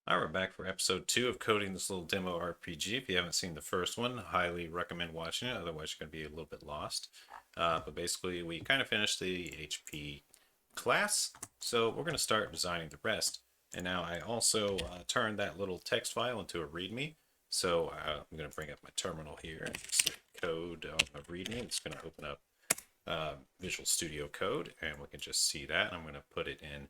All right, we're back for episode 2 of coding this little demo RPG. If you haven't seen the first one, highly recommend watching it. Otherwise, you're going to be a little bit lost. But basically, we kind of finished the HP class, so we're going to start designing the rest. And now I also turned that little text file into a README. So I'm going to bring up my terminal here and just code on the README. It's going to open up Visual Studio Code, and we can just see that. I'm going to put it in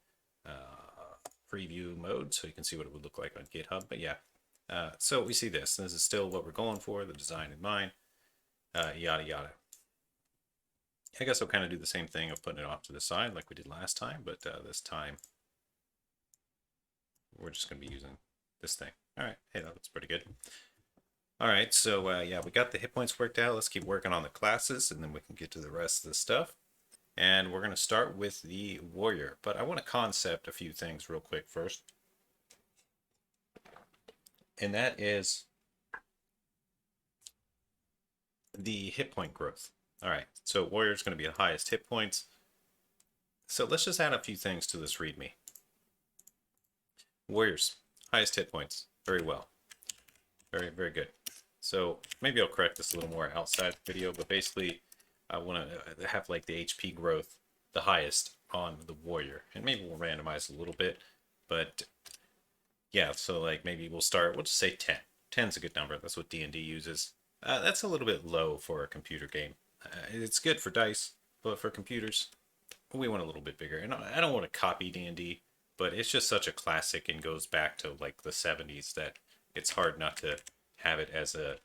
preview mode so you can see what it would look like on GitHub. But yeah, so we see this. This is still what we're going for, the design in mind, yada yada. I guess I'll kind of do the same thing of putting it off to the side like we did last time, but this time we're just going to be using this thing. All right, hey, that looks pretty good. All right, so yeah, we got the hit points worked out. Let's keep working on the classes, and then we can get to the rest of the stuff. And we're going to start with the warrior, but I want to concept a few things real quick first. And that is the hit point growth. All right, so warrior is going to be the highest hit points. So let's just add a few things to this README. Warriors, highest hit points. Very well. Very, very good. So maybe I'll correct this a little more outside the video, but basically I want to have like the HP growth the highest on the warrior. And maybe we'll randomize a little bit, but yeah, so like maybe we'll start, we'll just say 10. 10 is a good number. That's what D&D uses. That's a little bit low for a computer game. It's good for dice, but for computers, we want a little bit bigger. And I don't want to copy D&D, but it's just such a classic and goes back to like the 70s that it's hard not to have it as a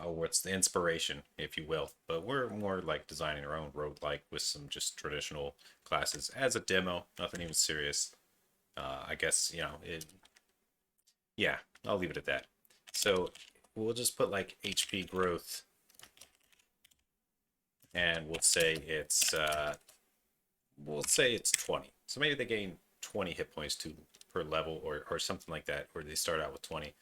what's the inspiration, if you will. But we're more like designing our own roguelike with some just traditional classes as a demo, nothing even serious. I guess, yeah, I'll leave it at that. So we'll just put like HP growth, and we'll say it's 20. So maybe they gain 20 hit points per level or something like that, or they start out with 20.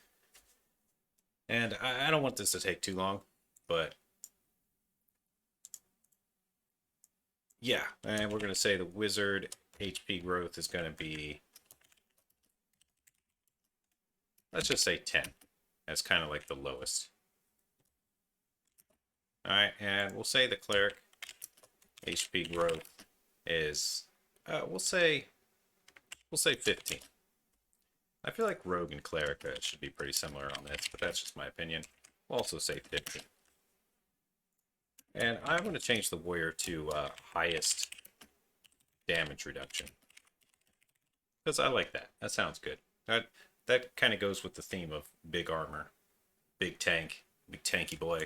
And I don't want this to take too long, but yeah, and we're going to say the wizard HP growth is going to be, let's just say 10. That's kind of like the lowest. All right, and we'll say the cleric HP growth is, we'll say 15. I feel like rogue and cleric should be pretty similar on this, but that's just my opinion. We'll also say 15. And I'm going to change the warrior to highest damage reduction, because I like that. That sounds good. That kind of goes with the theme of big armor, big tank, big tanky boy.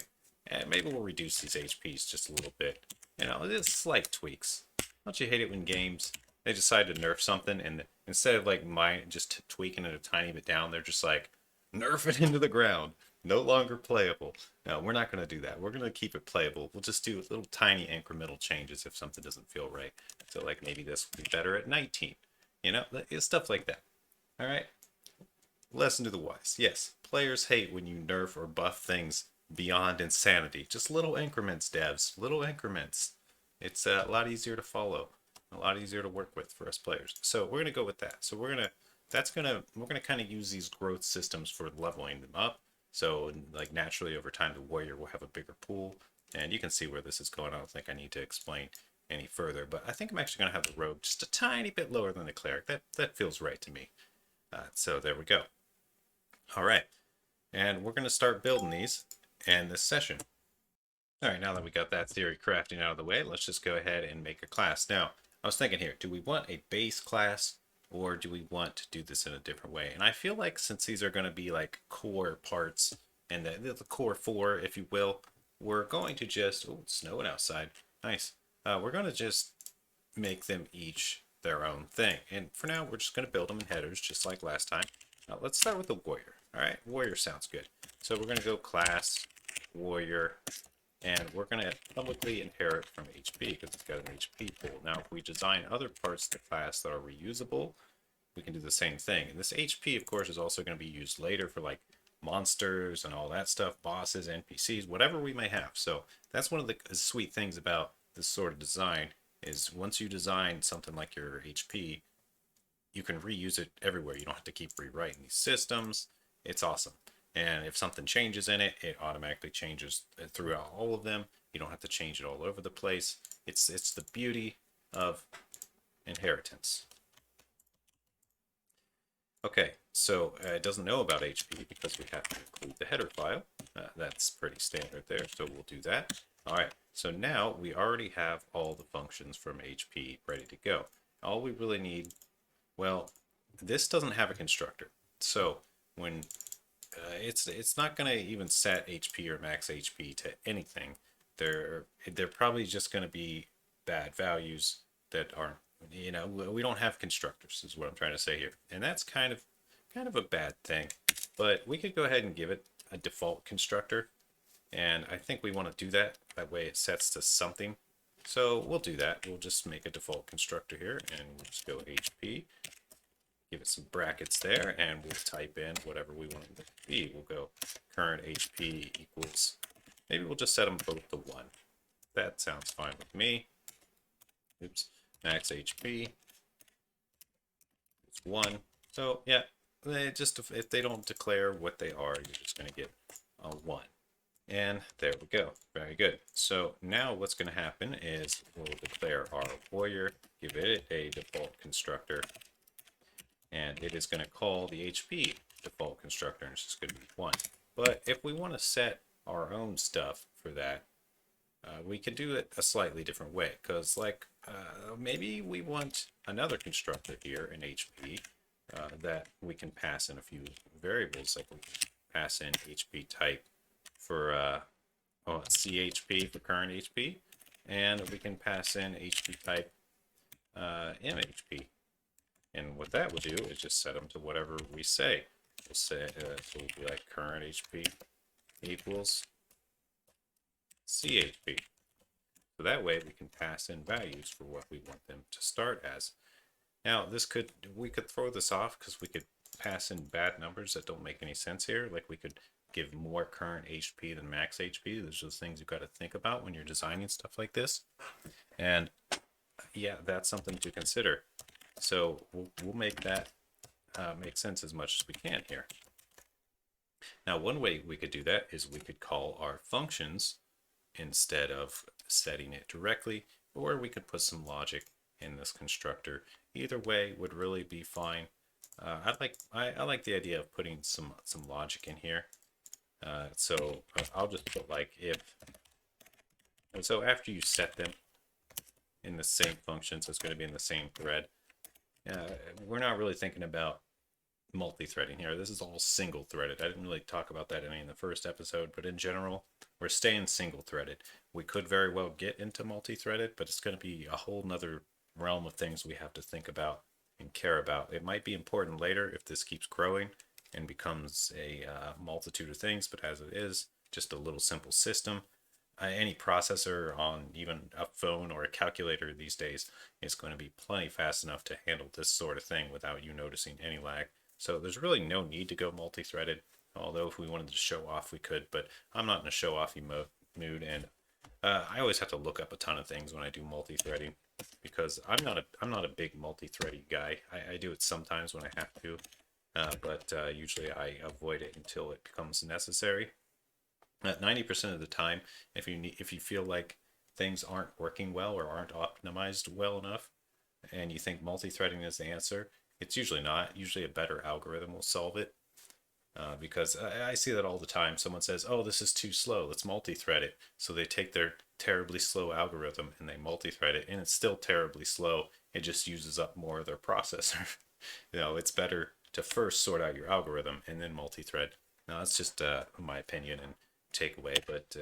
And maybe we'll reduce these HPs just a little bit. It's slight tweaks. Don't you hate it when games they decide to nerf something and instead of like just tweaking it a tiny bit down, they're just like nerf it into the ground, no longer playable. No, we're not going to do that. We're going to keep it playable. We'll just do little tiny incremental changes if something doesn't feel right. So like maybe this would be better at 19. Stuff like that. All right. Lesson to the wise. Yes, players hate when you nerf or buff things beyond insanity. Just little increments, devs. Little increments. It's a lot easier to follow, a lot easier to work with for us players. So we're gonna go with that. So we're gonna kind of use these growth systems for leveling them up. So like naturally over time, the warrior will have a bigger pool, and you can see where this is going. I don't think I need to explain any further, but I think I'm actually gonna have the rogue just a tiny bit lower than the cleric. That feels right to me. So there we go. All right, and we're gonna start building these in this session. All right, now that we got that theory crafting out of the way, let's just go ahead and make a class. Now, I was thinking here, do we want a base class or do we want to do this in a different way? And I feel like since these are going to be like core parts and the core four, if you will, we're going to just, oh, it's snowing outside. Nice. We're going to just make them each their own thing. And for now, we're just going to build them in headers just like last time. Now, let's start with the warrior. All right, warrior sounds good. So we're going to go class warrior, and we're going to publicly inherit from HP because it's got an HP pool. Now, if we design other parts of the class that are reusable, we can do the same thing. And this HP, of course, is also going to be used later for like monsters and all that stuff, bosses, NPCs, whatever we may have. So that's one of the sweet things about this sort of design is once you design something like your HP, you can reuse it everywhere. You don't have to keep rewriting these systems. It's awesome. And if something changes in it, it automatically changes throughout all of them. You don't have to change it all over the place. It's the beauty of inheritance. Okay, so it doesn't know about HP because we have to include the header file. That's pretty standard there, so we'll do that. All right, so now we already have all the functions from HP ready to go. All we really need, well, this doesn't have a constructor. So when it's not going to even set HP or max HP to anything. They're probably just going to be bad values that aren't, we don't have constructors is what I'm trying to say here, and that's kind of a bad thing. But we could go ahead and give it a default constructor, and I think we want to do that. That way it sets to something. So we'll do that. We'll just make a default constructor here, and we'll just go HP. Give it some brackets there, and we'll type in whatever we want it to be. We'll go current HP equals, maybe we'll just set them both to 1. That sounds fine with me. Oops, max HP is 1. So yeah, if they don't declare what they are, you're just going to get a 1. And there we go. Very good. So now what's going to happen is we'll declare our warrior, give it a default constructor, and it is going to call the HP default constructor, and it's just going to be 1. But if we want to set our own stuff for that, we could do it a slightly different way, because maybe we want another constructor here in HP that we can pass in a few variables, like we can pass in HP type for CHP for current HP, and we can pass in HP type MHP. And what that will do is just set them to whatever we say. We'll say, so we'll be like current HP equals CHP. So that way we can pass in values for what we want them to start as. Now we could throw this off because we could pass in bad numbers that don't make any sense here. Like we could give more current HP than max HP. There's just things you've got to think about when you're designing stuff like this. And yeah, that's something to consider. So we'll make that make sense as much as we can here. Now, one way we could do that is we could call our functions instead of setting it directly, or we could put some logic in this constructor. Either way would really be fine. I like the idea of putting some logic in here. So I'll just put like if, and so after you set them in the same function, so it's going to be in the same thread. We're not really thinking about multi-threading here. This is all single-threaded. I didn't really talk about that in the first episode, but in general, we're staying single-threaded. We could very well get into multi-threaded, but it's going to be a whole nother realm of things we have to think about and care about. It might be important later if this keeps growing and becomes a multitude of things, but as it is, just a little simple system. Any processor on even a phone or a calculator these days is going to be plenty fast enough to handle this sort of thing without you noticing any lag. So there's really no need to go multi-threaded, although if we wanted to show off, we could, but I'm not in a show-offy mood, and I always have to look up a ton of things when I do multi-threading because I'm not a big multi-threading guy. I do it sometimes when I have to, but usually I avoid it until it becomes necessary. 90% of the time, if you feel like things aren't working well or aren't optimized well enough, and you think multi-threading is the answer, it's usually not. Usually a better algorithm will solve it. Because I see that all the time. Someone says, "Oh, this is too slow. Let's multi-thread it." So they take their terribly slow algorithm and they multi-thread it, and it's still terribly slow. It just uses up more of their processor. It's better to first sort out your algorithm and then multi-thread. Now, that's just my opinion and takeaway, but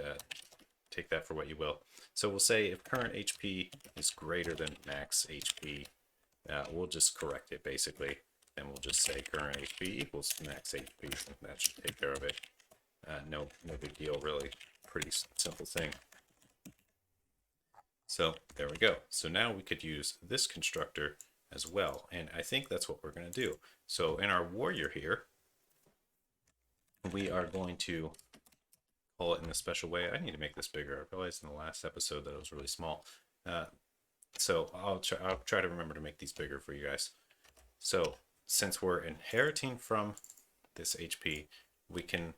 take that for what you will. So we'll say if current HP is greater than max HP, we'll just correct it basically. And we'll just say current HP equals max HP, and that should take care of it. No big deal, really. Pretty simple thing. So there we go. So now we could use this constructor as well, and I think that's what we're going to do. So in our warrior here, we are going to call it in a special way. I need to make this bigger. I realized in the last episode that it was really small. So I'll try to remember to make these bigger for you guys. So since we're inheriting from this HP, we can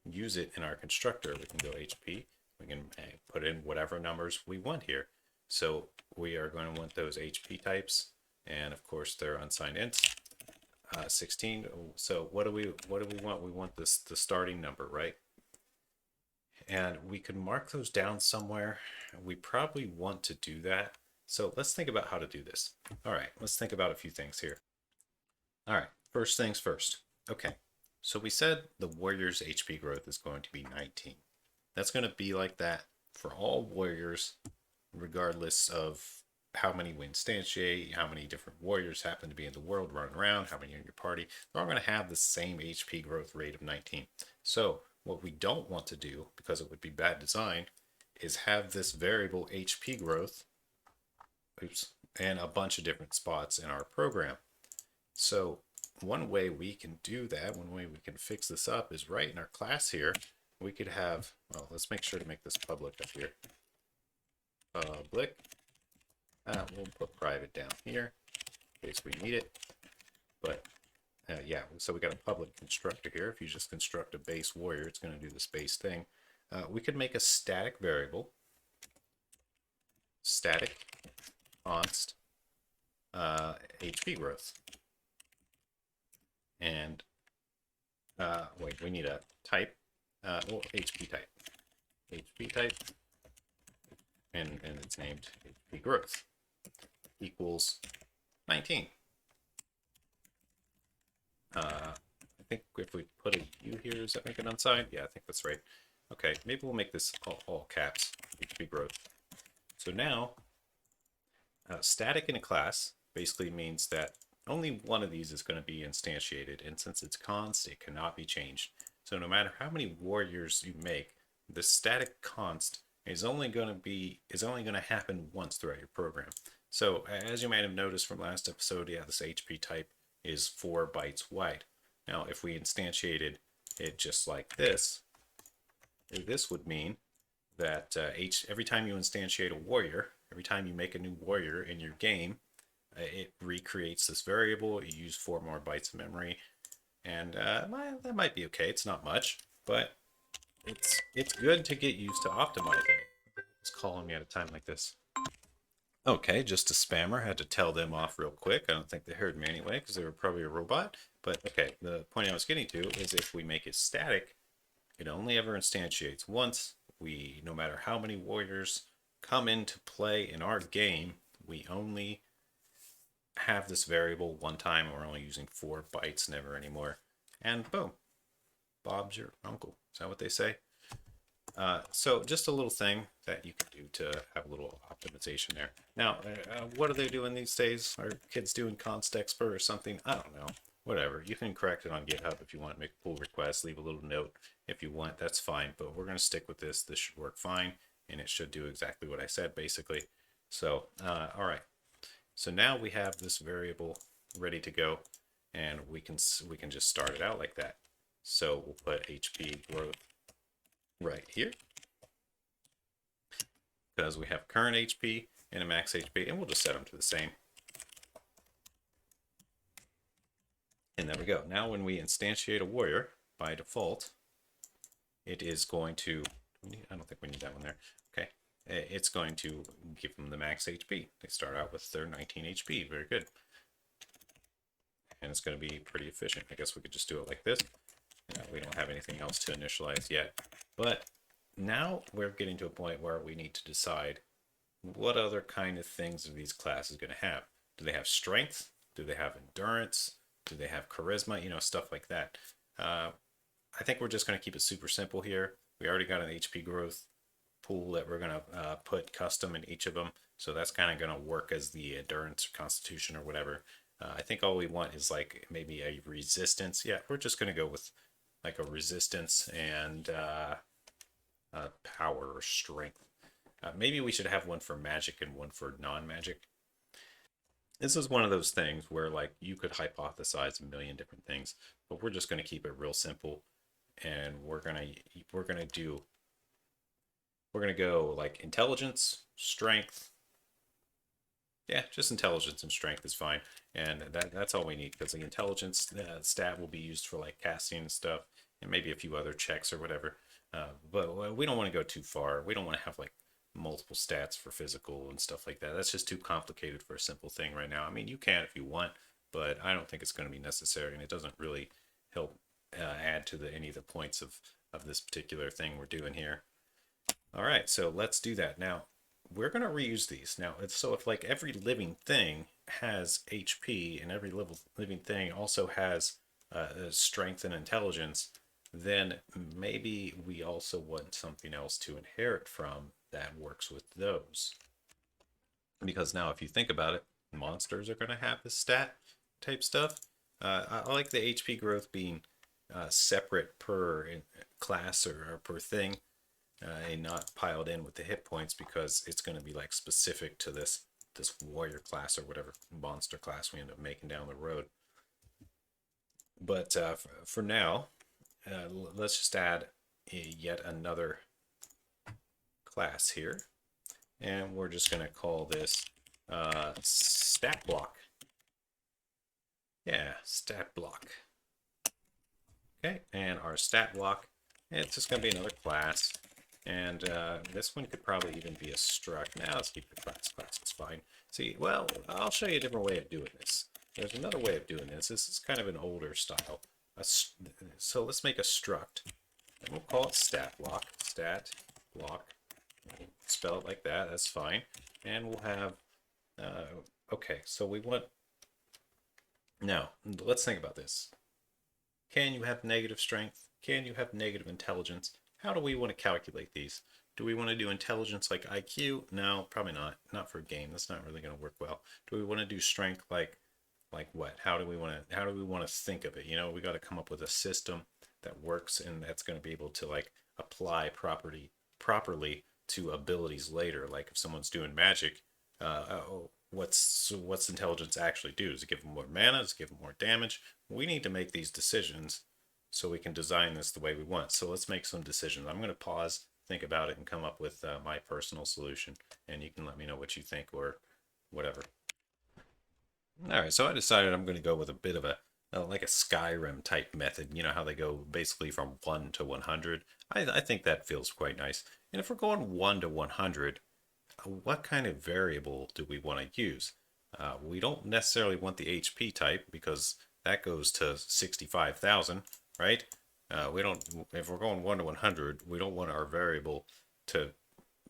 use it in our constructor. We can go HP, we can put in whatever numbers we want here. So we are going to want those HP types, and of course they're unsigned ints. 16. So what do we want? We want the starting number, right? And we could mark those down somewhere. We probably want to do that. So let's think about how to do this. All right, let's think about a few things here. All right, first things first. Okay, so we said the warrior's HP growth is going to be 19. That's going to be like that for all warriors, regardless of how many we instantiate, how many different warriors happen to be in the world running around, how many in your party. They're all going to have the same HP growth rate of 19. So what we don't want to do, because it would be bad design, is have this variable HP growth, and a bunch of different spots in our program. So one way we can do that, one way we can fix this up is right in our class here, we could have, well, let's make sure to make this public up here. Public. We'll put private down here in case we need it. But yeah, so we got a public constructor here. If you just construct a base warrior, it's going to do this base thing. We could make a static variable, static const HP growth. And wait, we need a type, well, HP type. HP type, and it's named HP growth equals 19. I think if we put a U here, does that make it unsigned? Yeah, I think that's right. Okay, maybe we'll make this all caps, HP growth. So now, static in a class basically means that only one of these is going to be instantiated, and since it's const, it cannot be changed. So no matter how many warriors you make, the static const is only going to happen once throughout your program. So as you might have noticed from last episode, yeah, this HP type is 4 bytes wide. Now, if we instantiated it just like this would mean that every time you instantiate a warrior, every time you make a new warrior in your game, it recreates this variable. You use 4 more bytes of memory, and that might be okay. It's not much, but it's good to get used to optimizing. It's calling me at a time like this. Okay, just a spammer. Had to tell them off real quick. I don't think they heard me anyway because they were probably a robot. But okay, the point I was getting to is if we make it static, it only ever instantiates once. No matter how many warriors come into play in our game, we only have this variable one time. We're only using 4 bytes, never anymore. And boom, Bob's your uncle. Is that what they say? So just a little thing that you can do to have a little optimization there. Now, what are they doing these days? Are kids doing const expert or something? I don't know. Whatever. You can correct it on GitHub if you want, make a pull request, leave a little note if you want. That's fine, but we're going to stick with this. This should work fine, and it should do exactly what I said, basically. So, all right. So now we have this variable ready to go, and we can just start it out like that. So we'll put HP growth right here because we have current HP and a max HP, and we'll just set them to the same. And there we go. Now when we instantiate a warrior, by default, it is going to, I don't think we need that one there. Okay. It's going to give them the max HP. They start out with their 19 HP. Very good. And it's going to be pretty efficient. I guess we could just do it like this. We don't have anything else to initialize yet. But now we're getting to a point where we need to decide what other kind of things are these classes going to have. Do they have strength? Do they have endurance? Do they have charisma? You know, stuff like that. I think we're just going to keep it super simple here. We already got an HP growth pool that we're going to put custom in each of them. So that's kind of going to work as the endurance or constitution or whatever. I think all we want is like maybe a resistance. Yeah, we're just going to go with like a resistance and power or strength. Maybe we should have one for magic and one for non-magic. This is one of those things where like you could hypothesize a million different things, but we're just going to keep it real simple, and we're going to go like intelligence, strength, Yeah, just intelligence and strength is fine, and that's all we need because the intelligence stat will be used for like casting and stuff, and maybe a few other checks or whatever. But we don't want to go too far. We don't want to have like multiple stats for physical and stuff like that. That's just too complicated for a simple thing right now. I mean, you can if you want, but I don't think it's going to be necessary, and it doesn't really help add to any of the points of this particular thing we're doing here. All right, so let's do that now. We're going to reuse these now. So if like every living thing has HP and every living thing also has strength and intelligence, then maybe we also want something else to inherit from that works with those. Because now, if you think about it, monsters are going to have this stat type stuff. I like the HP growth being separate per class or per thing, and not piled in with the hit points because it's going to be like specific to this warrior class or whatever monster class we end up making down the road. But for now, let's just add yet another class here, and we're just going to call this stat block. Yeah, stat block. Okay, and our stat block, it's just going to be another class. And this one could probably even be a struct. Now let's keep the class. Class is fine. See, well, I'll show you a different way of doing this. There's another way of doing this. This is kind of an older style. So let's make a struct. And we'll call it stat block. Stat block. Spell it like that. That's fine. And we'll have... okay, so we want... Now, let's think about this. Can you have negative strength? Can you have negative intelligence? How do we want to calculate these? Do we want to do intelligence like IQ? No, probably not. Not for a game. That's not really going to work well. Do we want to do strength like what? How do we want to think of it? You know, we got to come up with a system that works and that's going to be able to like apply properly to abilities later. Like if someone's doing magic, what's intelligence actually do? Does it give them more mana? Does it give them more damage? We need to make these decisions so we can design this the way we want. So let's make some decisions. I'm going to pause, think about it, and come up with my personal solution. And you can let me know what you think or whatever. All right, so I decided I'm going to go with a bit of a like a Skyrim type method. You know how they go basically from 1 to 100. I think that feels quite nice. And if we're going 1 to 100, what kind of variable do we want to use? We don't necessarily want the HP type because that goes to 65,000. Right? We don't. If we're going 1 to 100, we don't want our variable to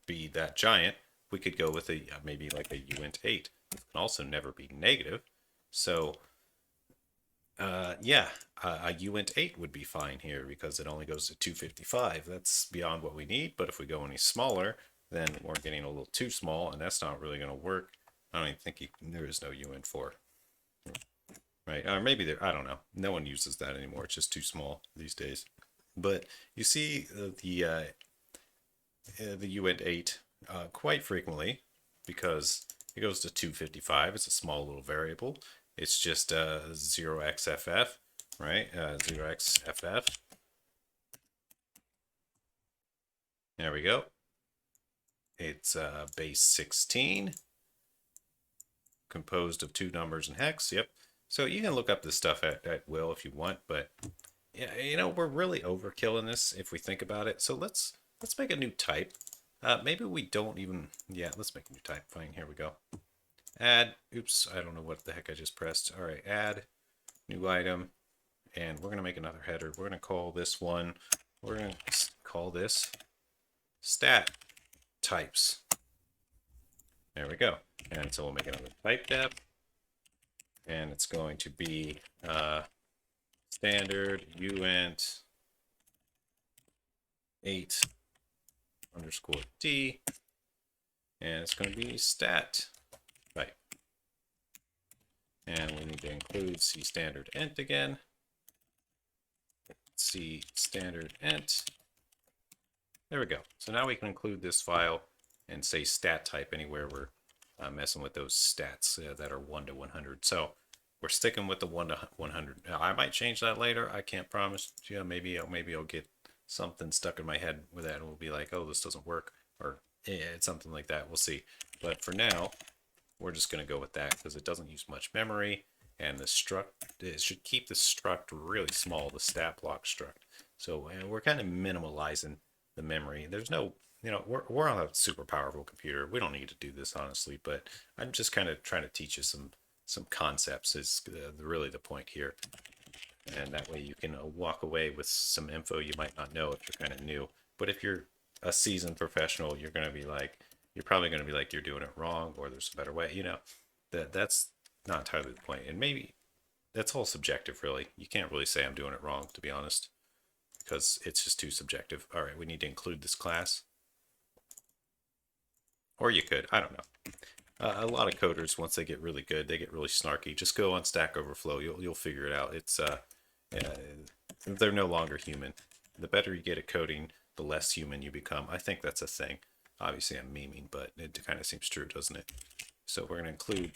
be that giant. We could go with a maybe like a uint 8. It can also never be negative. So, yeah, a uint 8 would be fine here because it only goes to 255. That's beyond what we need. But if we go any smaller, then we're getting a little too small, and that's not really going to work. I don't even think there is no uint 4. Right? Or maybe there, I don't know. No one uses that anymore. It's just too small these days. But you see the uint 8 quite frequently because it goes to 255. It's a small little variable. It's just 0xff, right? 0xff. There we go. It's base 16, composed of 2 numbers and hex. Yep. So you can look up this stuff at will if you want, but yeah, you know, we're really overkilling this if we think about it. So let's make a new type. Maybe we don't even, yeah, let's make a new type. Fine, here we go. Add, oops, I don't know what the heck I just pressed. All right, add, new item, and we're gonna make another header. We're gonna call this one, we're gonna call this stat types. There we go. And so we'll make another type depth. And it's going to be standard uint 8 underscore d, and it's going to be stat type. And we need to include c standard int again. C standard int. There we go. So now we can include this file and say stat type anywhere we're messing with those stats that are 1 to 100. So we're sticking with the 1 to 100. Now, I might change that later. I can't promise. Yeah, maybe I'll get something stuck in my head with that, and we'll be like, oh, this doesn't work, or it's something like that. We'll see. But for now, We're just going to go with that because it doesn't use much memory, and the struct, it should keep the struct really small, the stat block struct. So we're kind of minimalizing the memory. There's no, we're on a super powerful computer. We don't need to do this honestly, but I'm just kind of trying to teach you some concepts is really the point here. And that way you can walk away with some info you might not know if you're kind of new. But if you're a seasoned professional, you're probably going to be like, you're doing it wrong, or there's a better way. That's not entirely the point. And maybe that's all subjective, really. You can't really say I'm doing it wrong, to be honest, because it's just too subjective. All right, we need to include this class. Or you could, I don't know. A lot of coders, once they get really good, they get really snarky. Just go on Stack Overflow. You'll figure it out. They're no longer human. The better you get at coding, the less human you become. I think that's a thing. Obviously, I'm memeing, but it kind of seems true, doesn't it? So we're going to include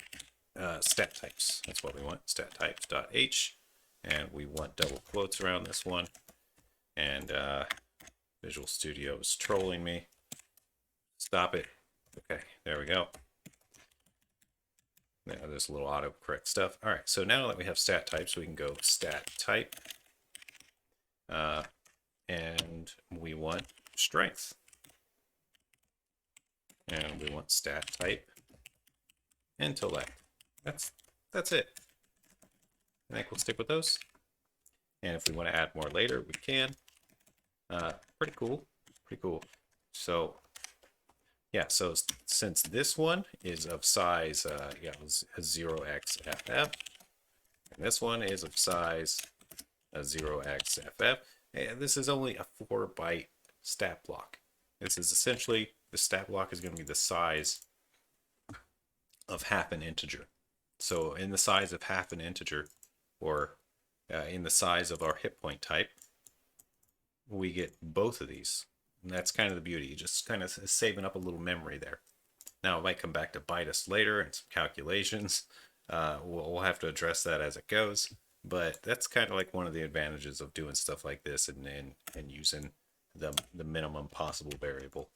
stat types. That's what we want. Stat types.h, and we want double quotes around this one. And Visual Studio is trolling me. Stop it. Okay, there we go. Now there's a little autocorrect stuff. All right, so now that we have stat types, we can go stat type, and we want strength, and we want stat type intellect. That's it. I think we'll stick with those. And if we want to add more later, we can. Pretty cool. Pretty cool. So yeah, so since this one is of size 0xFF, and this one is of size 0xFF, and this is only a 4-byte stat block. This is essentially, the stat block is going to be the size of half an integer. So in the size of half an integer, or in the size of our hit point type, we get both of these. And that's kind of the beauty, just kind of saving up a little memory there. Now it might come back to bite us later in some calculations. We'll have to address that as it goes, but that's kind of like one of the advantages of doing stuff like this and using the minimum possible variable.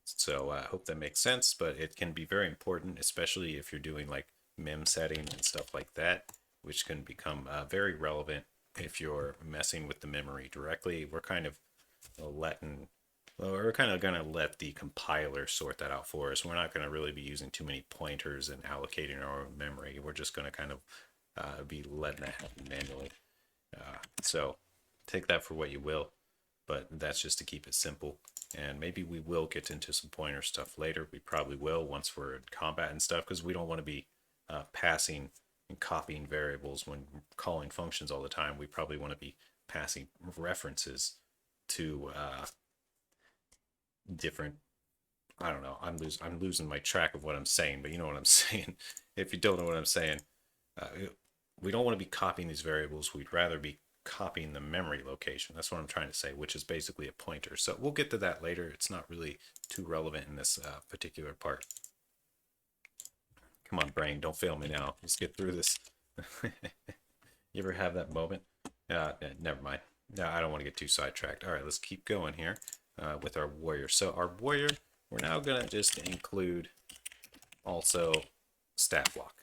So I hope that makes sense, but it can be very important, especially if you're doing like mem setting and stuff like that, which can become very relevant if you're messing with the memory directly. We're kind of going to let the compiler sort that out for us. We're not going to really be using too many pointers and allocating our own memory. We're just going to kind of be letting that happen manually. So take that for what you will, but that's just to keep it simple. And maybe we will get into some pointer stuff later. We probably will once we're in combat and stuff, because we don't want to be passing and copying variables when calling functions all the time. We probably want to be passing references to different, I don't know, I'm losing my track of what I'm saying, but you know what I'm saying. If you don't know what I'm saying, we don't want to be copying these variables. We'd rather be copying the memory location. That's what I'm trying to say, which is basically a pointer. So we'll get to that later. It's not really too relevant in this particular part. Come on, brain, don't fail me now. Let's get through this. You ever have that moment? Never mind. No, I don't want to get too sidetracked. All right, let's keep going here with our warrior. So our warrior, we're now going to just include also stat block.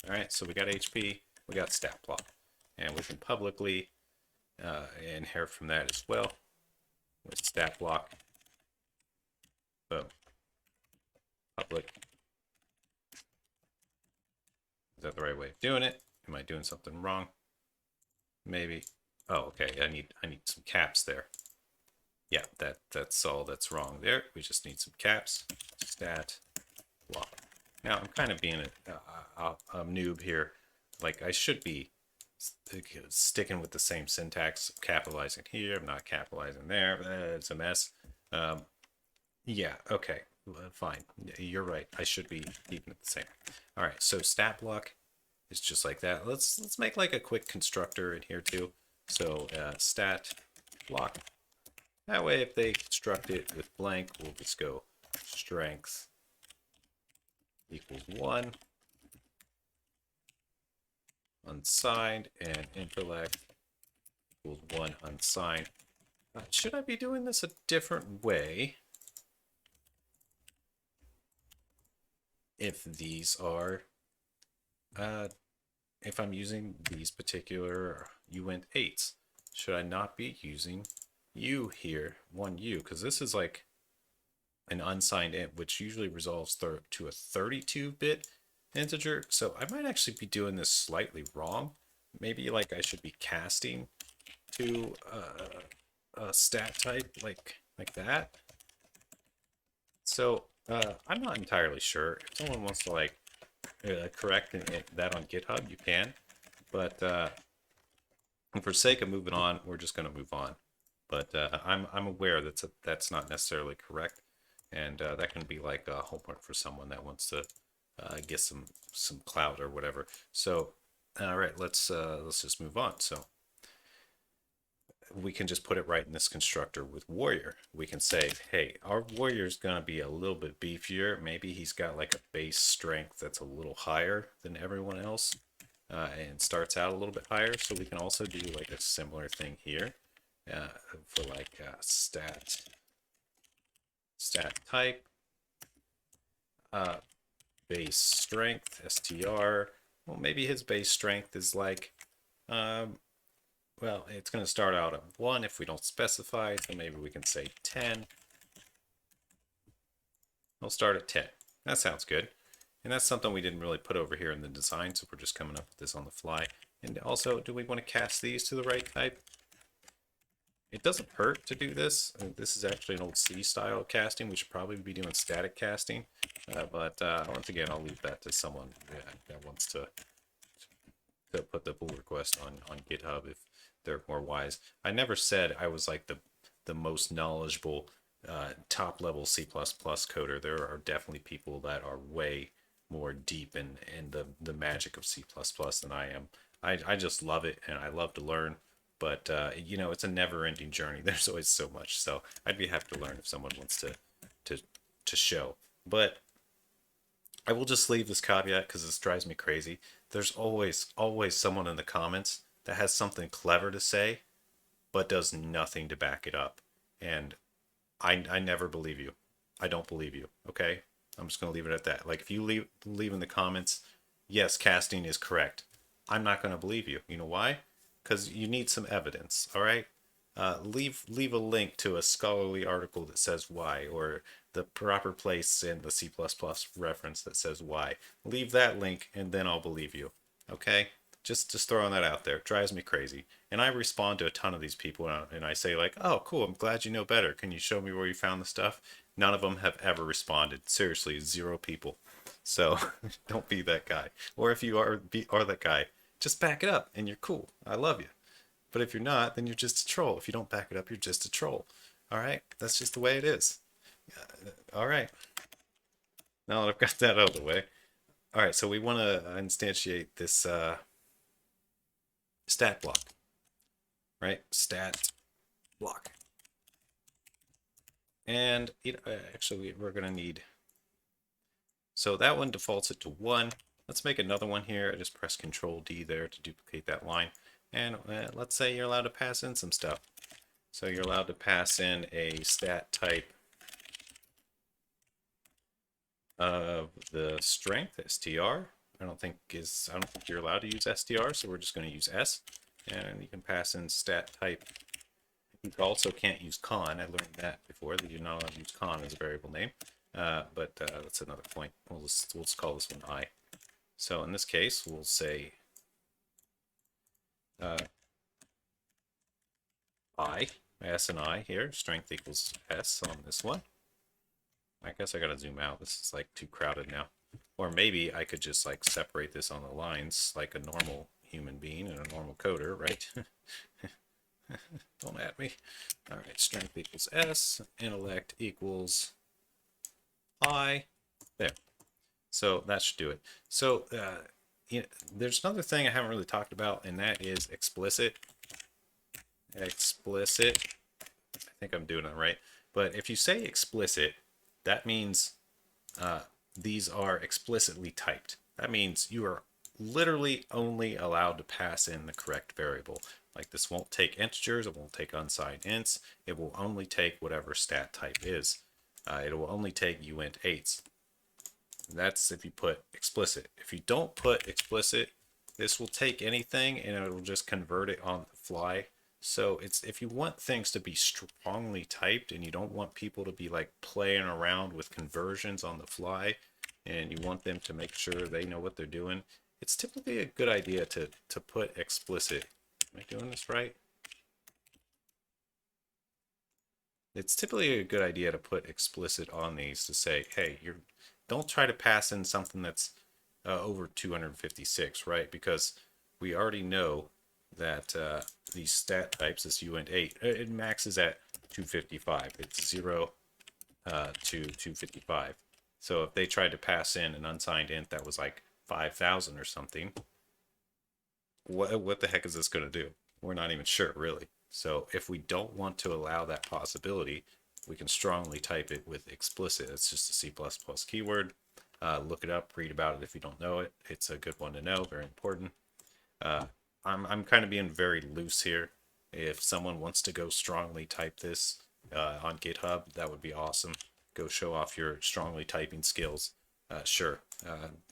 All right, so we got HP, we got stat block, and we can publicly inherit from that as well with stat block. Boom. Public. Is that the right way of doing it? Am I doing something wrong? Maybe. Oh, okay. I need some caps there. Yeah, that's all that's wrong there. We just need some caps. Stat block. Now I'm kind of being a noob here. Like I should be sticking with the same syntax, capitalizing here. I'm not capitalizing there. It's a mess. Yeah. Okay. Fine. You're right. I should be keeping it the same. All right. So stat block is just like that. Let's make like a quick constructor in here too. So stat block. That way, if they construct it with blank, we'll just go strength equals 1, unsigned, and intellect equals 1 unsigned. Should I be doing this a different way? if these are, if I'm using these particular uint 8s, should I not be using u here, 1u? Because this is like an unsigned int, which usually resolves to a 32-bit integer. So I might actually be doing this slightly wrong. Maybe like I should be casting to a stat type like that. So I'm not entirely sure. If someone wants to like correct that on GitHub, you can. But for sake of moving on, we're just going to move on. But I'm aware that's not necessarily correct, and that can be like a homework for someone that wants to get some clout or whatever. So, all right, let's just move on. So we can just put it right in this constructor with warrior. We can say, hey, our warrior's gonna be a little bit beefier. Maybe he's got like a base strength that's a little higher than everyone else, and starts out a little bit higher. So we can also do like a similar thing here for like stat type, base strength, str. Well, maybe his base strength is like, well, it's going to start out at 1 if we don't specify, so maybe we can say 10. We'll start at 10. That sounds good. And that's something we didn't really put over here in the design, so we're just coming up with this on the fly. And also, do we want to cast these to the right type? It doesn't hurt to do this. This is actually an old C style casting. We should probably be doing static casting. But once again, I'll leave that to someone that wants to put the pull request on GitHub if they're more wise. I never said I was like the most knowledgeable top level C++ coder. There are definitely people that are way more deep in the magic of C++ than I am. I just love it and I love to learn, but you know, it's a never ending journey. There's always so much. So I'd be happy to learn if someone wants to show. But I will just leave this caveat because this drives me crazy. There's always someone in the comments that has something clever to say, but does nothing to back it up. And I never believe you. I don't believe you. Okay, I'm just gonna leave it at that. Like if you leave in the comments, yes, casting is correct. I'm not gonna believe you. You know why? Because you need some evidence. All right. Leave a link to a scholarly article that says why, or the proper place in the C++ reference that says why. Leave that link, and then I'll believe you. Okay? Just throwing that out there. It drives me crazy. And I respond to a ton of these people, and I say like, "Oh, cool. I'm glad you know better. Can you show me where you found the stuff?" None of them have ever responded. Seriously, 0 people. So don't be that guy. Or if you are that guy, just back it up, and you're cool. I love you. But if you're not, then you're just a troll. If you don't back it up, you're just a troll. All right? That's just the way it is. All right. Now that I've got that out of the way. All right, so we want to instantiate this stat block, right? Stat block. And actually, we're going to need... So that one defaults it to 1. Let's make another one here. I just press Control D there to duplicate that line. And let's say you're allowed to pass in some stuff. So you're allowed to pass in a stat type of the strength, str. I don't think you're allowed to use str, so we're just going to use s. And you can pass in stat type. You also can't use con. I learned that before, that you're not allowed to use con as a variable name. But that's another point. We'll just call this one I. So in this case, we'll say I, S and I here, strength equals S on this one. I guess I gotta zoom out. This is like too crowded now. Or maybe I could just like separate this on the lines like a normal human being and a normal coder, right? Don't at me. All right, strength equals S, intellect equals I. There. So that should do it. So there's another thing I haven't really talked about, and that is explicit. Explicit. I think I'm doing it right. But if you say explicit, that means these are explicitly typed. That means you are literally only allowed to pass in the correct variable. Like this won't take integers, it won't take unsigned ints, it will only take whatever stat type is. It will only take uint 8s. That's if you put explicit. If you don't put explicit, this will take anything and it will just convert it on the fly. So it's if you want things to be strongly typed and you don't want people to be like playing around with conversions on the fly and you want them to make sure they know what they're doing, it's typically a good idea to put explicit. Am I doing this right? It's typically a good idea to put explicit on these to say, hey, don't try to pass in something that's over 256, right? Because we already know that these stat types, this uint8, it maxes at 255. It's 0 to 255. So if they tried to pass in an unsigned int that was like 5,000 or something, what the heck is this going to do? We're not even sure, really. So if we don't want to allow that possibility, we can strongly type it with explicit. It's just a C++ keyword. Look it up, read about it if you don't know it. It's a good one to know, very important. I'm kind of being very loose here. If someone wants to go strongly type this on GitHub, that would be awesome. Go show off your strongly typing skills. Sure,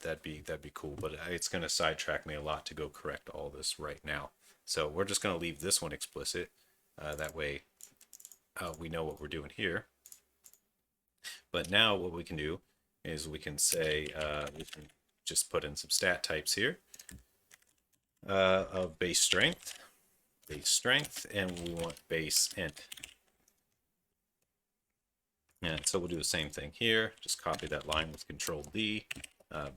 that'd be cool, but it's going to sidetrack me a lot to go correct all this right now. So we're just going to leave this one explicit. That way we know what we're doing here. But now what we can do is we can say, we can just put in some stat types here of base strength, and we want base int. And so we'll do the same thing here. Just copy that line with Control D,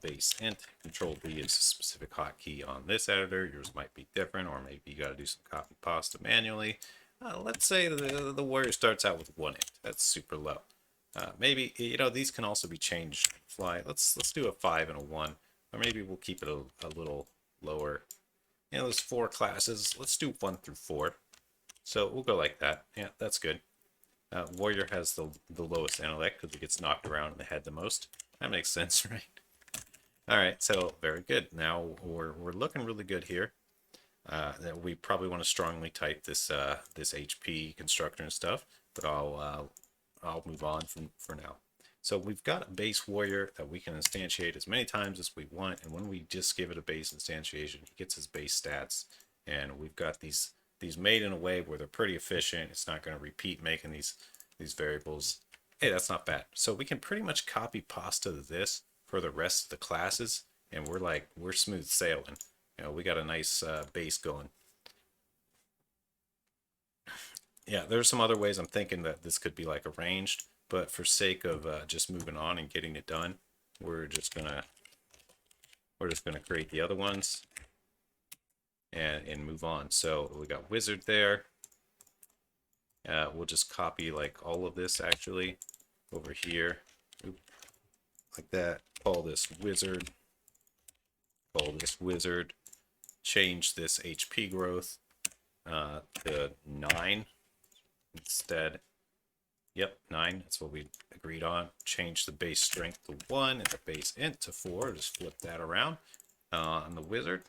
base int. Control D is a specific hotkey on this editor. Yours might be different, or maybe you got to do some copy pasta manually. Let's say the warrior starts out with 1 int. That's super low. Maybe, you know, these can also be changed on the fly. Let's do a 5 and a 1, or maybe we'll keep it a little lower. You know, there's 4 classes. Let's do 1 through 4. So we'll go like that. Yeah, that's good. Warrior has the lowest intellect because it gets knocked around in the head the most. That makes sense, right? All right, so very good. Now we're looking really good here. That we probably want to strongly type this this HP constructor and stuff, but I'll move on for now. So we've got a base warrior that we can instantiate as many times as we want, and when we just give it a base instantiation, he gets his base stats. And we've got these made in a way where they're pretty efficient. It's not going to repeat making these variables. Hey, that's not bad. So we can pretty much copy pasta this for the rest of the classes, and we're smooth sailing. You know, we got a nice base going. Yeah, there's some other ways I'm thinking that this could be like arranged, but for sake of just moving on and getting it done, we're just gonna create the other ones and move on. So we got wizard there. We'll just copy like all of this actually over here. Oop, like that. Call this wizard. Call this wizard. Change this HP growth to 9 instead. Yep, 9. That's what we agreed on. Change the base strength to 1 and the base int to 4. Just flip that around on the wizard.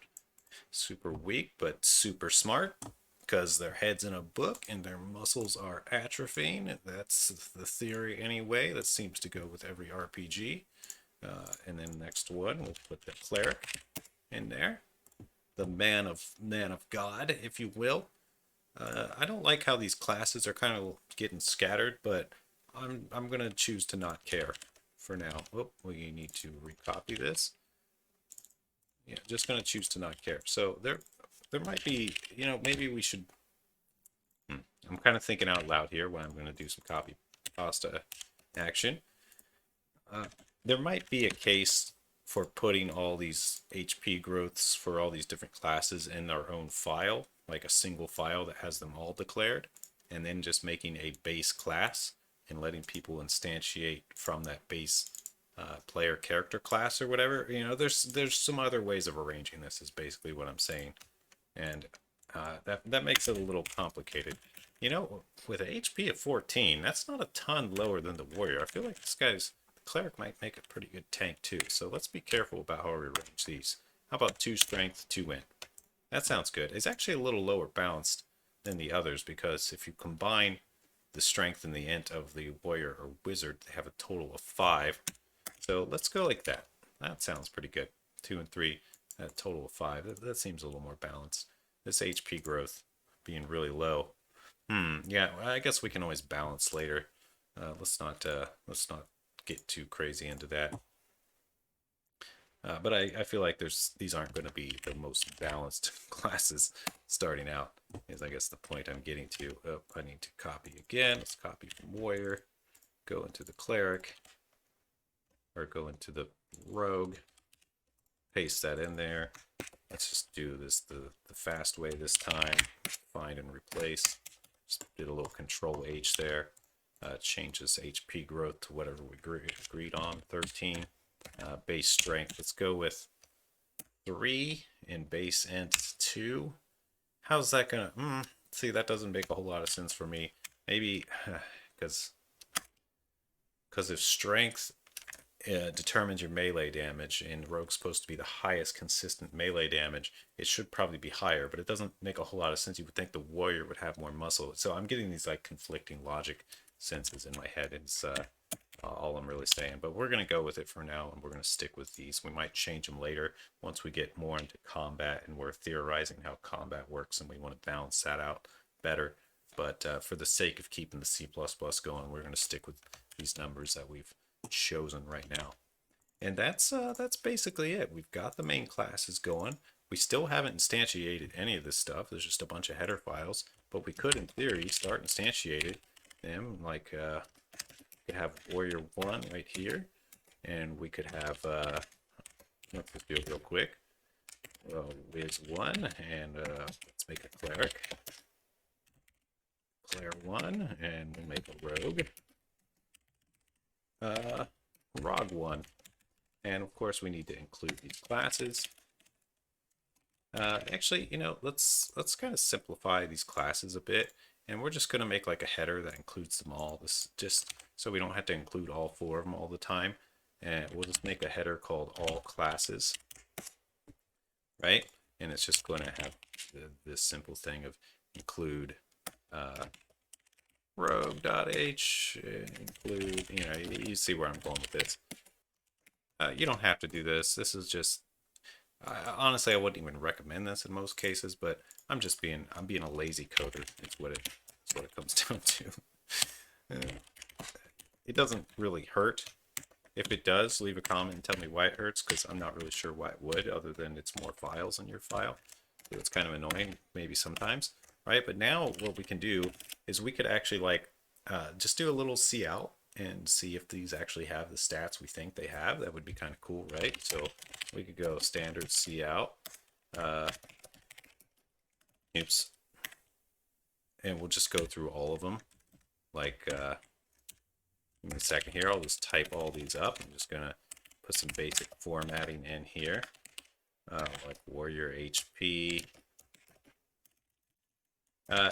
Super weak, but super smart because their head's in a book and their muscles are atrophying. That's the theory anyway. That seems to go with every RPG. And then next one, we'll put the cleric in there. The man of God, if you will. I don't like how these classes are kind of getting scattered, but I'm gonna choose to not care for now. Oh, we need to recopy this. Yeah, just gonna choose to not care. So there might be, you know, maybe we should. I'm kind of thinking out loud here when I'm gonna do some copy pasta action. There might be a case for putting all these HP growths for all these different classes in our own file, like a single file that has them all declared, and then just making a base class and letting people instantiate from that base player character class or whatever. You know, there's some other ways of arranging this is basically what I'm saying. And that makes it a little complicated. You know, with an HP of 14, that's not a ton lower than the warrior. I feel like the cleric might make a pretty good tank too. So let's be careful about how we arrange these. How about 2 strength, 2 int? That sounds good. It's actually a little lower balanced than the others because if you combine the strength and the int of the warrior or wizard, they have a total of 5. So let's go like that. That sounds pretty good. 2 and 3, a total of 5. That seems a little more balanced. This HP growth being really low. Yeah, I guess we can always balance later. Let's not get too crazy into that. But I feel like these aren't going to be the most balanced classes starting out, is I guess the point I'm getting to. Oh, I need to copy again. Let's copy from warrior, go into the cleric, or go into the rogue, paste that in there. Let's just do this the fast way this time. Find and replace. Just did a little control H there. Changes HP growth to whatever we agreed on, 13. Base strength, let's go with 3 and base int 2. How's that gonna, see, that doesn't make a whole lot of sense for me. Maybe, because if strength determines your melee damage, and rogue's supposed to be the highest consistent melee damage, it should probably be higher, but it doesn't make a whole lot of sense. You would think the warrior would have more muscle. So I'm getting these like conflicting logic senses in my head. It's all I'm really saying, but we're going to go with it for now, and we're going to stick with these. We might change them later once we get more into combat and we're theorizing how combat works, and we want to balance that out better. But for the sake of keeping the C++ going, we're going to stick with these numbers that we've chosen right now. And that's basically it. We've got the main classes going. We still haven't instantiated any of this stuff. There's just a bunch of header files, but we could, in theory, start instantiating them. Like we could have warrior 1 right here, and we could have let's just do it real quick. Wiz 1, and let's make a cleric. Claire 1, and we'll make a rogue. Rog 1, and of course we need to include these classes. Actually, let's kind of simplify these classes a bit, and we're just going to make like a header that includes them all. This just so we don't have to include all 4 of them all the time, and we'll just make a header called all classes, right? And it's just going to have this simple thing of include rogue.h, include, you see where I'm going with this. You don't have to do this. This is just, honestly, I wouldn't even recommend this in most cases, but I'm being a lazy coder. It's what it comes down to. It doesn't really hurt. If it does, leave a comment and tell me why it hurts, because I'm not really sure why it would, other than it's more files in your file. So it's kind of annoying, maybe sometimes, right? But now what we can do is we could actually just do a little see out and see if these actually have the stats we think they have. That would be kind of cool, right? So we could go standard see out. Oops. And we'll just go through all of them. Give me a second here. I'll just type all these up. I'm just gonna put some basic formatting in here, like warrior HP. Yeah,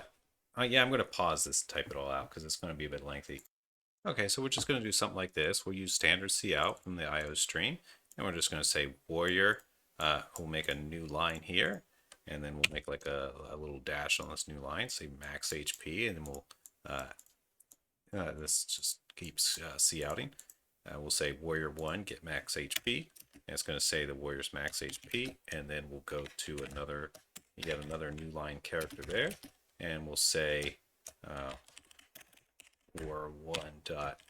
I'm gonna pause this, type it all out, because it's gonna be a bit lengthy. Okay, so we're just gonna do something like this. We'll use standard cout from the IO stream, and we're just gonna say warrior. We'll make a new line here, and then we'll make like a little dash on this new line, say max HP, and then we'll this just keeps couting. We'll say warrior 1 get max HP, and it's going to say the warrior's max HP, and then we'll go to yet another new line character there, and we'll say warrior 1 dot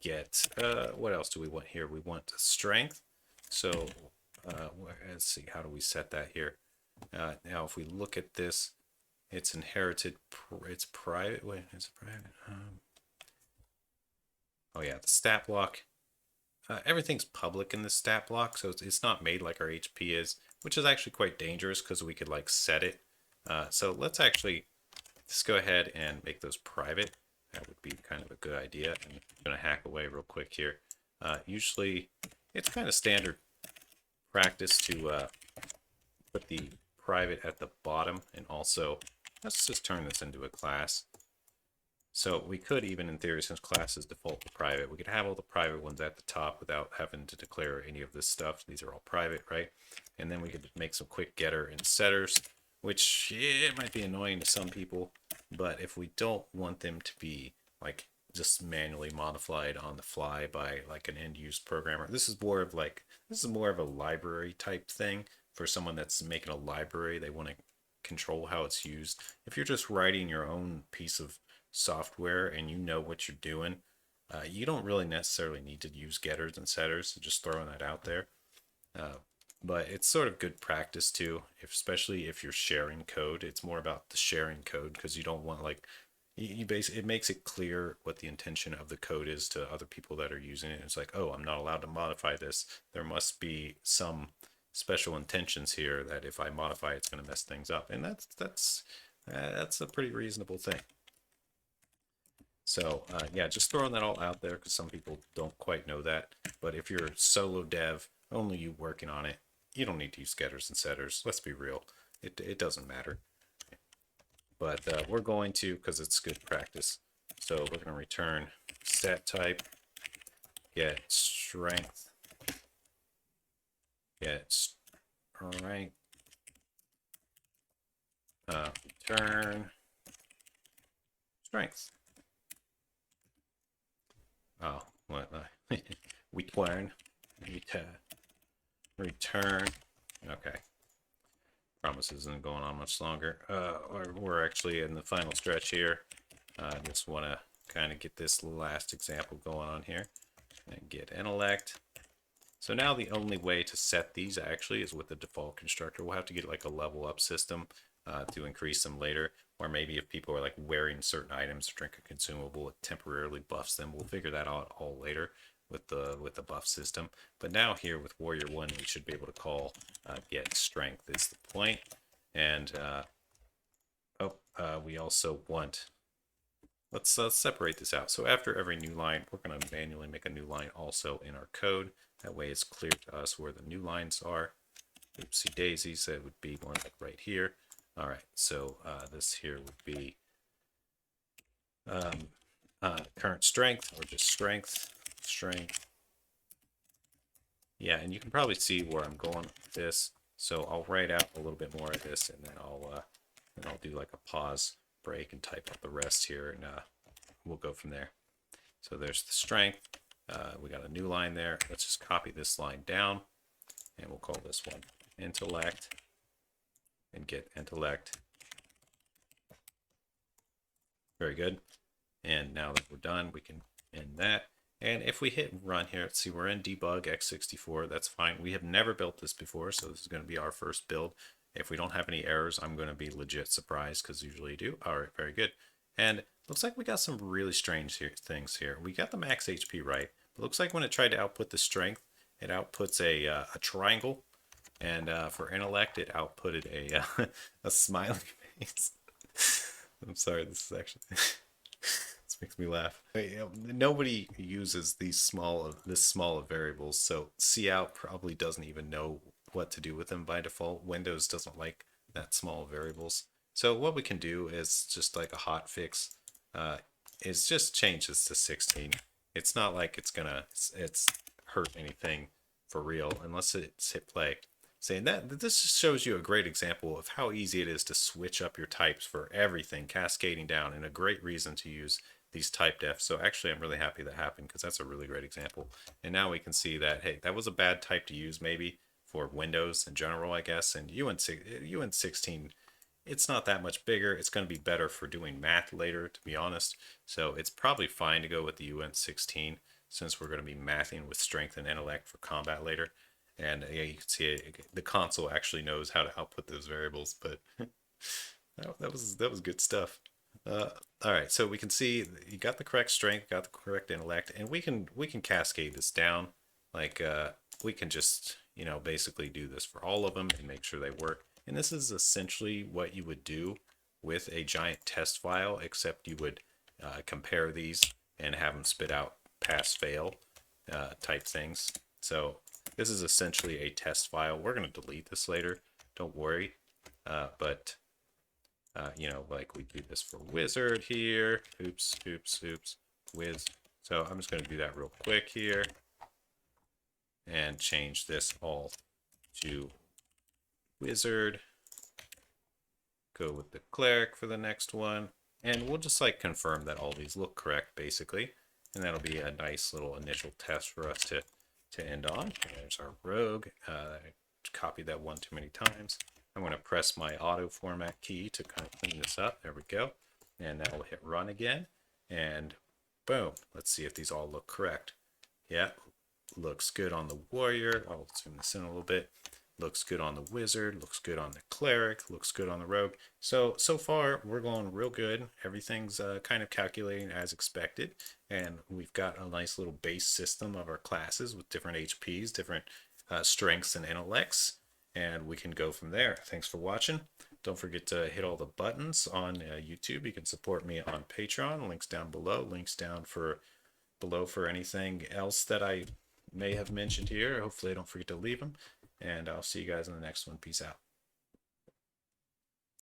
get what else do we want here? We want strength. So let's see, how do we set that here? Now if we look at this, it's inherited, it's private. Wait, is it private? Oh yeah, the stat block. Everything's public in the stat block, so it's not made like our HP is, which is actually quite dangerous because we could like set it. So let's actually just go ahead and make those private. That would be kind of a good idea. And I'm gonna hack away real quick here. Usually, it's kind of standard practice to put the private at the bottom, and also let's just turn this into a class. So we could even, in theory, since classes default to private, we could have all the private ones at the top without having to declare any of this stuff. These are all private, right? And then we could make some quick getter and setters, which it might be annoying to some people, but if we don't want them to be like just manually modified on the fly by like an end use programmer. This is more of a library type thing for someone that's making a library. They want to control how it's used. If you're just writing your own piece of software and you know what you're doing, you don't really necessarily need to use getters and setters. Just throwing that out there. Uh, but it's sort of good practice too, especially if you're sharing code. It's more about the sharing code because you don't want like you basically, it makes it clear what the intention of the code is to other people that are using it. It's like, oh, I'm not allowed to modify this. There must be some special intentions here that if I modify, it's going to mess things up, and that's a pretty reasonable thing. So yeah, just throwing that all out there because some people don't quite know that. But if you're solo dev, only you working on it, you don't need to use getters and setters. Let's be real, it doesn't matter. But we're going to, because it's good practice. So we're going to return stat type, get strength, return strength. Oh, what? Return. Okay. Promise isn't going on much longer. We're actually in the final stretch here. I just want to kind of get this last example going on here and get intellect. So now the only way to set these actually is with the default constructor. We'll have to get like a level up system to increase them later, or maybe if people are like wearing certain items, drink a consumable, it temporarily buffs them. We'll figure that out all later with the buff system. But now here with Warrior 1, we should be able to call get strength is the point. And we also want, let's separate this out. So after every new line, we're going to manually make a new line also in our code. That way it's clear to us where the new lines are. Oopsie daisy, so it would be more like right here. All right, so this here would be current strength, or just strength. Yeah, and you can probably see where I'm going with this. So I'll write out a little bit more of this, and then I'll do like a pause, break, and type up the rest here, and we'll go from there. So there's the strength. We got a new line there. Let's just copy this line down, and we'll call this one intellect, and get intellect. Very good. And now that we're done, we can end that. And if we hit run here, let's see, we're in debug x64. That's fine. We have never built this before, so this is going to be our first build. If we don't have any errors, I'm going to be legit surprised because usually you do. All right, very good. And looks like we got some really strange things here. We got the max HP right. But looks like when it tried to output the strength, it outputs a triangle. And for intellect, it outputted a smiley face. I'm sorry, this is actually this makes me laugh. Nobody uses this small of variables, so cout probably doesn't even know what to do with them by default. Windows doesn't like that small variables. So what we can do is just like a hot fix, is just change this to 16. It's not like it's hurt anything for real unless it's hit play. Saying that this just shows you a great example of how easy it is to switch up your types for everything cascading down, and a great reason to use these type defs. So actually I'm really happy that happened because that's a really great example. And now we can see that, hey, that was a bad type to use maybe for Windows in general, I guess. And UN16, it's not that much bigger. It's going to be better for doing math later, to be honest. So it's probably fine to go with the UN16 since we're going to be mathing with strength and intellect for combat later. And yeah, you can see the console actually knows how to output those variables, but that was good stuff. All right, so we can see you got the correct strength, got the correct intellect, and we can cascade this down. Like we can just basically do this for all of them and make sure they work. And this is essentially what you would do with a giant test file, except you would compare these and have them spit out pass fail type things. So this is essentially a test file. We're going to delete this later. Don't worry. But like we do this for wizard here. Oops. Wiz. So I'm just going to do that real quick here. And change this all to wizard. Go with the cleric for the next one. And we'll just like confirm that all these look correct basically. And that'll be a nice little initial test for us to end on. There's our rogue. I copied that one too many times. I'm going to press my auto format key to kind of clean this up. There we go. And that will hit run again. And boom. Let's see if these all look correct. Yeah, looks good on the warrior. I'll zoom this in a little bit. Looks good on the wizard, looks good on the cleric, looks good on the rogue. So far we're going real good. Everything's kind of calculating as expected, and we've got a nice little base system of our classes with different HPs, different strengths and intellects, and we can go from there. Thanks for watching. Don't forget to hit all the buttons on YouTube. You can support me on Patreon. Links down below. Links down below for anything else that I may have mentioned here. Hopefully I don't forget to leave them. And I'll see you guys in the next one. Peace out.